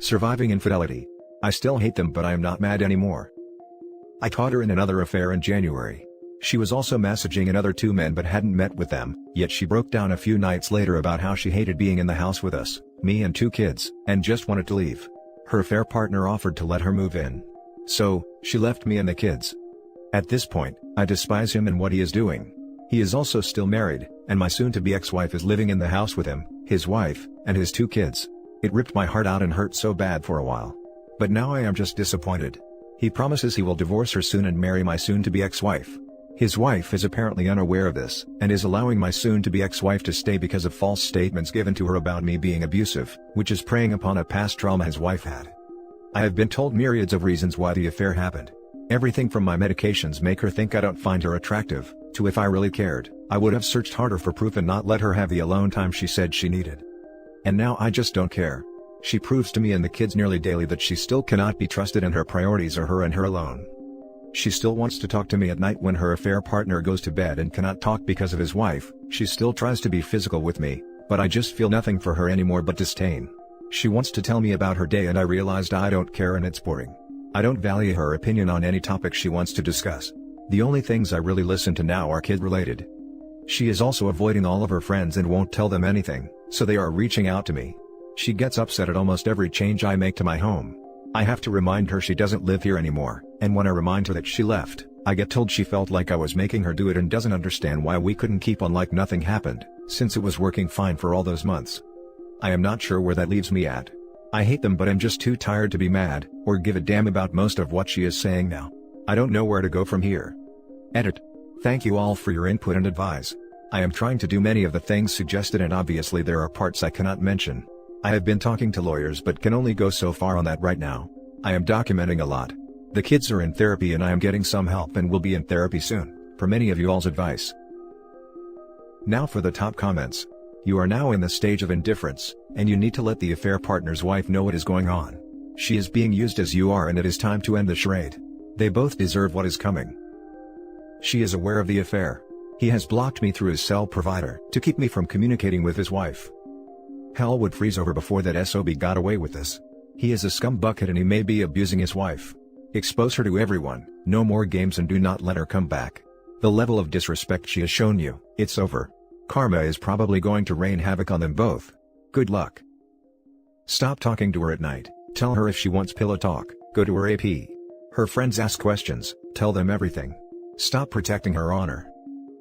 Surviving infidelity. I still hate them, but I am not mad anymore. I caught her in another affair in January. She was also messaging another 2 men but hadn't met with them, yet she broke down a few nights later about how she hated being in the house with us, me and 2 kids, and just wanted to leave. Her affair partner offered to let her move in. So, she left me and the kids. At this point, I despise him and what he is doing. He is also still married, and my soon-to-be ex-wife is living in the house with him, his wife, and his 2 kids. It ripped my heart out and hurt so bad for a while. But now I am just disappointed. He promises he will divorce her soon and marry my soon-to-be ex-wife. His wife is apparently unaware of this, and is allowing my soon-to-be ex-wife to stay because of false statements given to her about me being abusive, which is preying upon a past trauma his wife had. I have been told myriads of reasons why the affair happened. Everything from my medications make her think I don't find her attractive, to if I really cared, I would have searched harder for proof and not let her have the alone time she said she needed. And now I just don't care. She proves to me and the kids nearly daily that she still cannot be trusted and her priorities are her and her alone. She still wants to talk to me at night when her affair partner goes to bed and cannot talk because of his wife. She still tries to be physical with me, but I just feel nothing for her anymore but disdain. She wants to tell me about her day and I realized I don't care and it's boring. I don't value her opinion on any topic she wants to discuss. The only things I really listen to now are kid-related. She is also avoiding all of her friends and won't tell them anything, so they are reaching out to me. She gets upset at almost every change I make to my home. I have to remind her she doesn't live here anymore, and when I remind her that she left, I get told she felt like I was making her do it and doesn't understand why we couldn't keep on like nothing happened, since it was working fine for all those months. I am not sure where that leaves me at. I hate them, but I'm just too tired to be mad, or give a damn about most of what she is saying now. I don't know where to go from here. Edit. Thank you all for your input and advice. I am trying to do many of the things suggested and obviously there are parts I cannot mention. I have been talking to lawyers but can only go so far on that right now. I am documenting a lot. The kids are in therapy and I am getting some help and will be in therapy soon, for many of you all's advice. Now for the top comments. You are now in the stage of indifference, and you need to let the affair partner's wife know what is going on. She is being used as you are and it is time to end the charade. They both deserve what is coming. She is aware of the affair. He has blocked me through his cell provider to keep me from communicating with his wife. Hell would freeze over before that SOB got away with this. He is a scumbucket and he may be abusing his wife. Expose her to everyone, no more games and do not let her come back. The level of disrespect she has shown you, it's over. Karma is probably going to rain havoc on them both. Good luck. Stop talking to her at night. Tell her if she wants pillow talk, go to her AP. Her friends ask questions, tell them everything. Stop protecting her honor.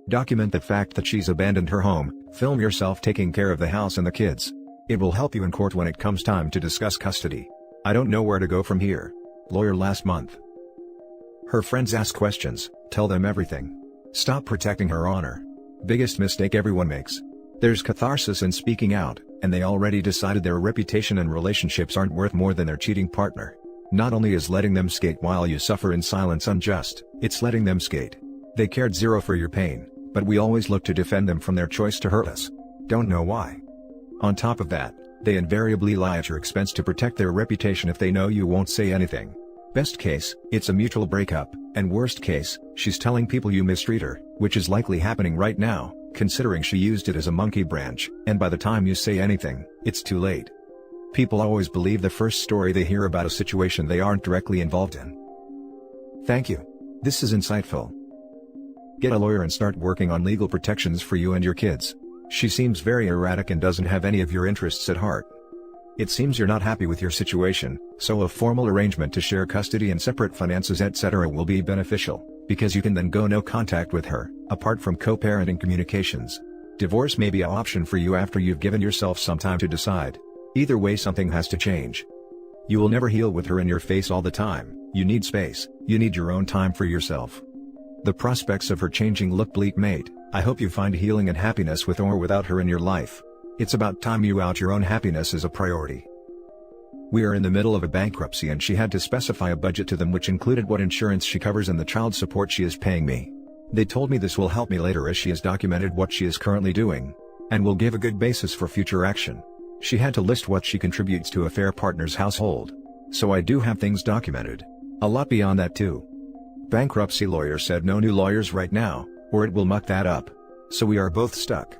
Document the fact that she's abandoned her home, film yourself taking care of the house and the kids. It will help you in court when it comes time to discuss custody. I don't know where to go from here. Lawyer last month. Her friends ask questions, tell them everything. Stop protecting her honor. Biggest mistake everyone makes. There's catharsis in speaking out, and they already decided their reputation and relationships aren't worth more than their cheating partner. Not only is letting them skate while you suffer in silence unjust, it's letting them skate. They cared zero for your pain, but we always look to defend them from their choice to hurt us. Don't know why. On top of that, they invariably lie at your expense to protect their reputation if they know you won't say anything. Best case, it's a mutual breakup, and worst case, she's telling people you mistreat her, which is likely happening right now, considering she used it as a monkey branch, and by the time you say anything, it's too late. People always believe the first story they hear about a situation they aren't directly involved in. Thank you. This is insightful. Get a lawyer and start working on legal protections for you and your kids. She seems very erratic and doesn't have any of your interests at heart. It seems you're not happy with your situation, so a formal arrangement to share custody and separate finances etc. will be beneficial, because you can then go no contact with her, apart from co-parenting communications. Divorce may be an option for you after you've given yourself some time to decide. Either way something has to change. You will never heal with her in your face all the time. You need space, you need your own time for yourself. The prospects of her changing look bleak, mate. I hope you find healing and happiness with or without her in your life. It's about time you out your own happiness as a priority. We are in the middle of a bankruptcy and she had to specify a budget to them which included what insurance she covers and the child support she is paying me. They told me this will help me later as she has documented what she is currently doing, and will give a good basis for future action. She had to list what she contributes to affair partner's household. So I do have things documented. A lot beyond that too. Bankruptcy lawyer said no new lawyers right now, or it will muck that up. So we are both stuck.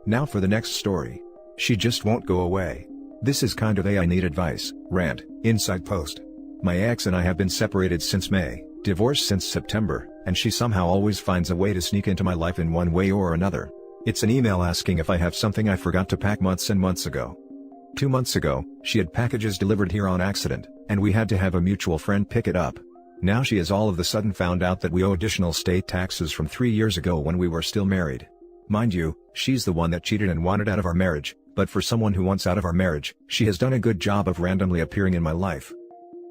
Now for the next story. She just won't go away. This is kind of a I need advice rant, inside post. My ex and I have been separated since May, divorced since September, and she somehow always finds a way to sneak into my life in one way or another. It's an email asking if I have something I forgot to pack months and months ago. 2 months ago, she had packages delivered here on accident, and we had to have a mutual friend pick it up. Now she has all of a sudden found out that we owe additional state taxes from 3 years ago when we were still married. Mind you, she's the one that cheated and wanted out of our marriage, but for someone who wants out of our marriage, she has done a good job of randomly appearing in my life.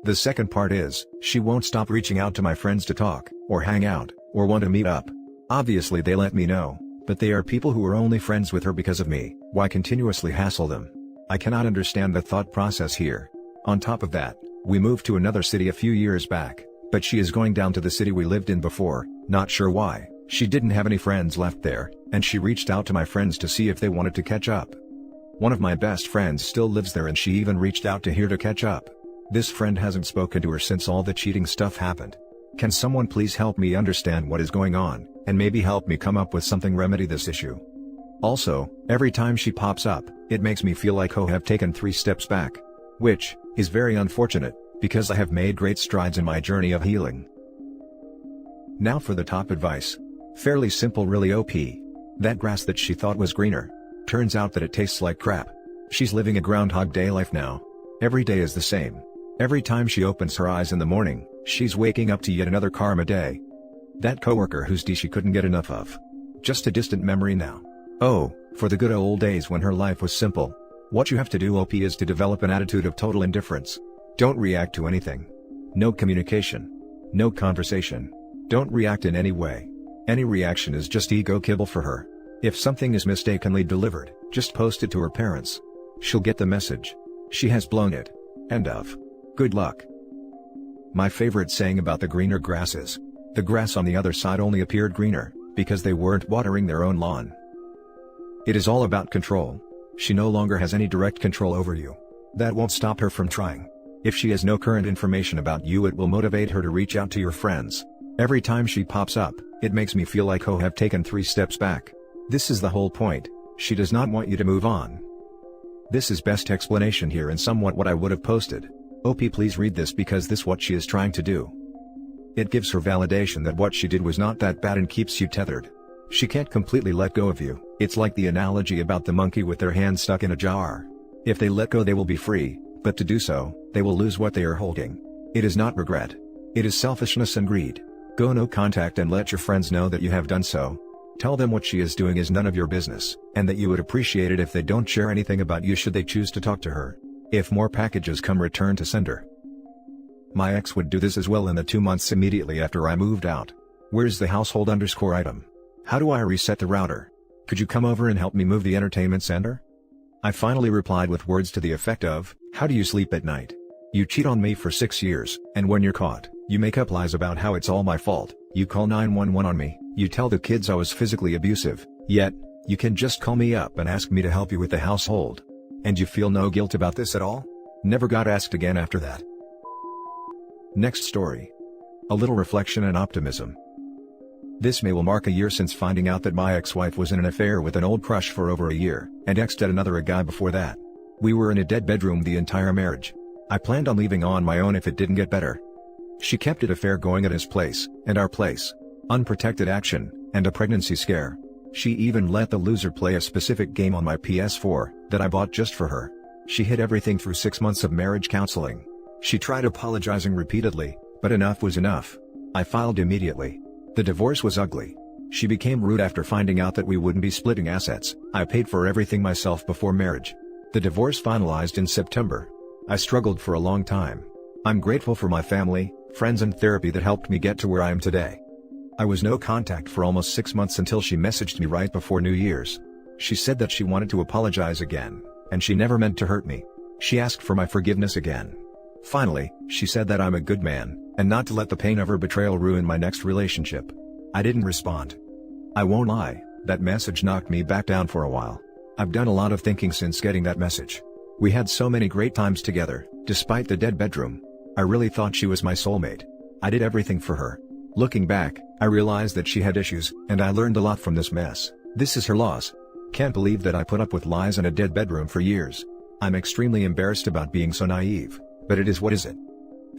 The second part is, she won't stop reaching out to my friends to talk, or hang out, or want to meet up. Obviously they let me know, but they are people who are only friends with her because of me. Why continuously hassle them? I cannot understand the thought process here. On top of that, we moved to another city a few years back, but she is going down to the city we lived in before, not sure why. She didn't have any friends left there, and she reached out to my friends to see if they wanted to catch up. One of my best friends still lives there and she even reached out to here to catch up. This friend hasn't spoken to her since all the cheating stuff happened. Can someone please help me understand what is going on, and maybe help me come up with something remedy this issue? Also, every time she pops up, it makes me feel like I have taken 3 steps back. Which is very unfortunate, because I have made great strides in my journey of healing. Now for the top advice. Fairly simple, really OP. That grass that she thought was greener. Turns out that it tastes like crap. She's living a Groundhog Day life now. Every day is the same. Every time she opens her eyes in the morning, she's waking up to yet another karma day. That coworker whose D she couldn't get enough of. Just a distant memory now. Oh, for the good old days when her life was simple. What you have to do OP is to develop an attitude of total indifference. Don't react to anything. No communication. No conversation. Don't react in any way. Any reaction is just ego kibble for her. If something is mistakenly delivered, just post it to her parents. She'll get the message. She has blown it. End of. Good luck. My favorite saying about the greener grass is, the grass on the other side only appeared greener, because they weren't watering their own lawn. It is all about control. She no longer has any direct control over you. That won't stop her from trying. If she has no current information about you, it will motivate her to reach out to your friends. Every time she pops up, it makes me feel like I have taken 3 steps back. This is the whole point. She does not want you to move on. This is best explanation here and somewhat what I would have posted. OP, please read this because this what she is trying to do. It gives her validation that what she did was not that bad and keeps you tethered. She can't completely let go of you. It's like the analogy about the monkey with their hand stuck in a jar. If they let go they will be free, but to do so, they will lose what they are holding. It is not regret. It is selfishness and greed. Go no contact and let your friends know that you have done so. Tell them what she is doing is none of your business, and that you would appreciate it if they don't share anything about you should they choose to talk to her. If more packages come, return to sender. My ex would do this as well in the 2 months immediately after I moved out. Where's the household _ item? How do I reset the router? Could you come over and help me move the entertainment center? I finally replied with words to the effect of, how do you sleep at night? You cheat on me for 6 years, and when you're caught, you make up lies about how it's all my fault. You call 911 on me, you tell the kids I was physically abusive, yet, you can just call me up and ask me to help you with the household. And you feel no guilt about this at all? Never got asked again after that. Next story. A little reflection and optimism. This May will mark a year since finding out that my ex-wife was in an affair with an old crush for over a year, and exed at another a guy before that. We were in a dead bedroom the entire marriage. I planned on leaving on my own if it didn't get better. She kept it affair going at his place, and our place. Unprotected action, and a pregnancy scare. She even let the loser play a specific game on my PS4, that I bought just for her. She hid everything through 6 months of marriage counseling. She tried apologizing repeatedly, but enough was enough. I filed immediately. The divorce was ugly. She became rude after finding out that we wouldn't be splitting assets. I paid for everything myself before marriage. The divorce finalized in September. I struggled for a long time. I'm grateful for my family, friends and therapy that helped me get to where I am today. I was no contact for almost 6 months until she messaged me right before New Year's. She said that she wanted to apologize again, and she never meant to hurt me. She asked for my forgiveness again. Finally, she said that I'm a good man, and not to let the pain of her betrayal ruin my next relationship. I didn't respond. I won't lie, that message knocked me back down for a while. I've done a lot of thinking since getting that message. We had so many great times together, despite the dead bedroom. I really thought she was my soulmate. I did everything for her. Looking back, I realized that she had issues, and I learned a lot from this mess. This is her loss. Can't believe that I put up with lies in a dead bedroom for years. I'm extremely embarrassed about being so naive, but it is what is it.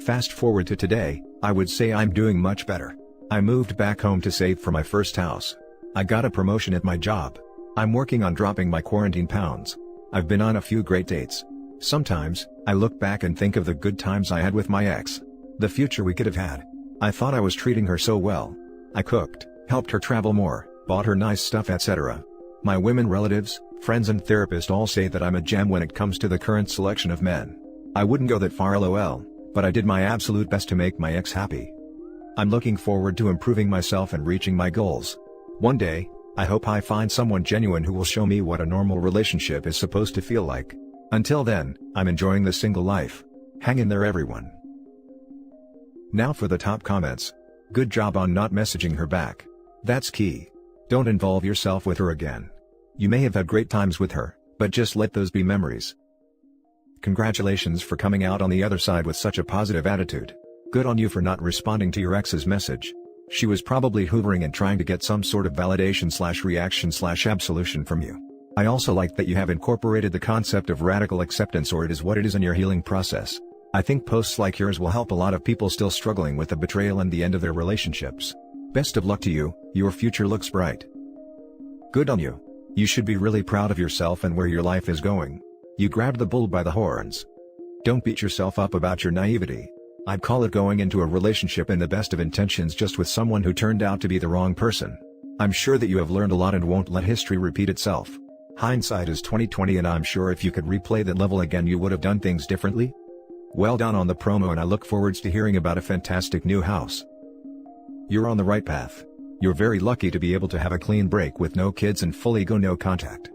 Fast forward to today, I would say I'm doing much better. I moved back home to save for my first house. I got a promotion at my job. I'm working on dropping my quarantine pounds. I've been on a few great dates. Sometimes, I look back and think of the good times I had with my ex. The future we could have had. I thought I was treating her so well. I cooked, helped her travel more, bought her nice stuff, etc. My women relatives, friends and therapist all say that I'm a gem when it comes to the current selection of men. I wouldn't go that far lol, but I did my absolute best to make my ex happy. I'm looking forward to improving myself and reaching my goals. One day, I hope I find someone genuine who will show me what a normal relationship is supposed to feel like. Until then, I'm enjoying the single life. Hang in there, everyone. Now for the top comments. Good job on not messaging her back. That's key. Don't involve yourself with her again. You may have had great times with her, but just let those be memories. Congratulations for coming out on the other side with such a positive attitude. Good on you for not responding to your ex's message. She was probably hoovering and trying to get some sort of validation/reaction/absolution from you. I also like that you have incorporated the concept of radical acceptance, or it is what it is, in your healing process. I think posts like yours will help a lot of people still struggling with the betrayal and the end of their relationships. Best of luck to you, your future looks bright. Good on you. You should be really proud of yourself and where your life is going. You grabbed the bull by the horns. Don't beat yourself up about your naivety. I'd call it going into a relationship in the best of intentions just with someone who turned out to be the wrong person. I'm sure that you have learned a lot and won't let history repeat itself. Hindsight is 20/20, and I'm sure if you could replay that level again you would have done things differently. Well done on the promo, and I look forwards to hearing about a fantastic new house. You're on the right path. You're very lucky to be able to have a clean break with no kids and fully go no contact.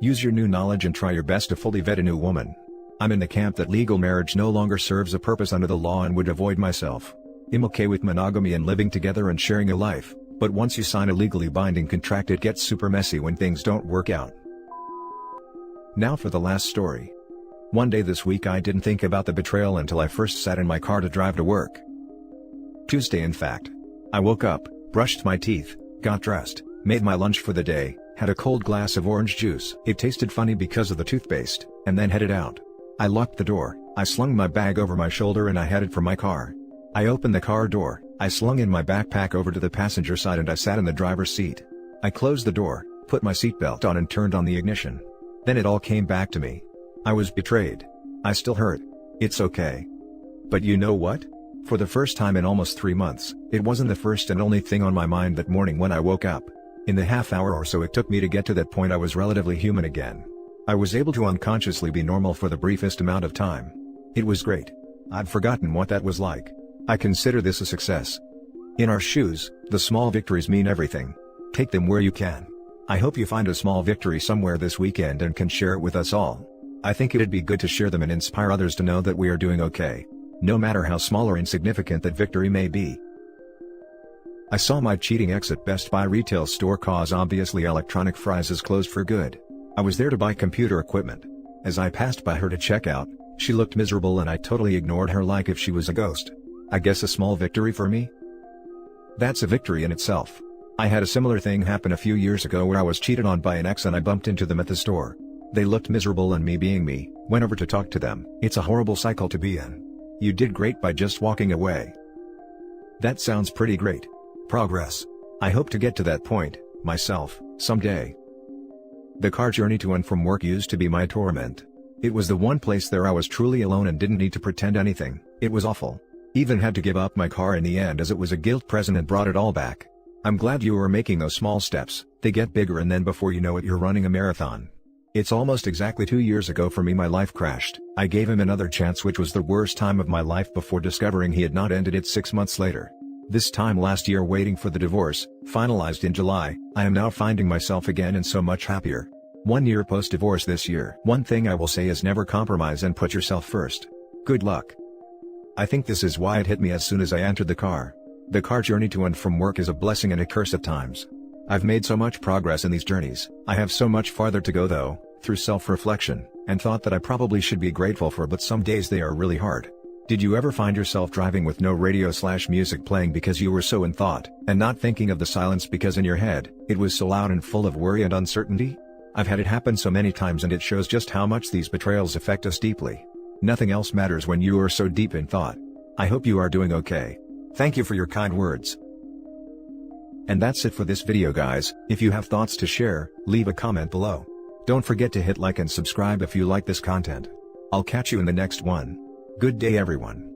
Use your new knowledge and try your best to fully vet a new woman. I'm in the camp that legal marriage no longer serves a purpose under the law and would avoid myself. I'm okay with monogamy and living together and sharing a life, but once you sign a legally binding contract it gets super messy when things don't work out. Now for the last story. One day this week I didn't think about the betrayal until I first sat in my car to drive to work. Tuesday, in fact. I woke up, brushed my teeth, got dressed, made my lunch for the day, had a cold glass of orange juice. It tasted funny because of the toothpaste, and then headed out. I locked the door, I slung my bag over my shoulder and I headed for my car. I opened the car door, I slung in my backpack over to the passenger side and I sat in the driver's seat. I closed the door, put my seatbelt on and turned on the ignition. Then it all came back to me. I was betrayed. I still hurt. It's okay. But you know what? For the first time in almost 3 months, it wasn't the first and only thing on my mind that morning when I woke up. In the half hour or so it took me to get to that point, I was relatively human again. I was able to unconsciously be normal for the briefest amount of time. It was great. I'd forgotten what that was like. I consider this a success. In our shoes, the small victories mean everything. Take them where you can. I hope you find a small victory somewhere this weekend and can share it with us all. I think it'd be good to share them and inspire others to know that we are doing okay. No matter how small or insignificant that victory may be. I saw my cheating ex at Best Buy retail store cause obviously electronic fries is closed for good. I was there to buy computer equipment. As I passed by her to check out, she looked miserable and I totally ignored her like if she was a ghost. I guess a small victory for me? That's a victory in itself. I had a similar thing happen a few years ago where I was cheated on by an ex and I bumped into them at the store. They looked miserable and me being me, went over to talk to them. It's a horrible cycle to be in. You did great by just walking away. That sounds pretty great. Progress. I hope to get to that point, myself, someday. The car journey to and from work used to be my torment. It was the one place there I was truly alone and didn't need to pretend anything. It was awful. Even had to give up my car in the end as it was a guilt present and brought it all back. I'm glad you were making those small steps. They get bigger and then before you know it you're running a marathon. It's almost exactly 2 years ago for me my life crashed. I gave him another chance, which was the worst time of my life before discovering he had not ended it 6 months later. This time last year, waiting for the divorce, finalized in July, I am now finding myself again and so much happier. 1 year post-divorce this year. One thing I will say is never compromise and put yourself first. Good luck. I think this is why it hit me as soon as I entered the car. The car journey to and from work is a blessing and a curse at times. I've made so much progress in these journeys. I have so much farther to go though, through self-reflection, and thought that I probably should be grateful for, but some days they are really hard. Did you ever find yourself driving with no radio/music playing because you were so in thought, and not thinking of the silence because in your head, it was so loud and full of worry and uncertainty? I've had it happen so many times and it shows just how much these betrayals affect us deeply. Nothing else matters when you are so deep in thought. I hope you are doing okay. Thank you for your kind words. And that's it for this video guys. If you have thoughts to share, leave a comment below. Don't forget to hit like and subscribe if you like this content. I'll catch you in the next one. Good day everyone.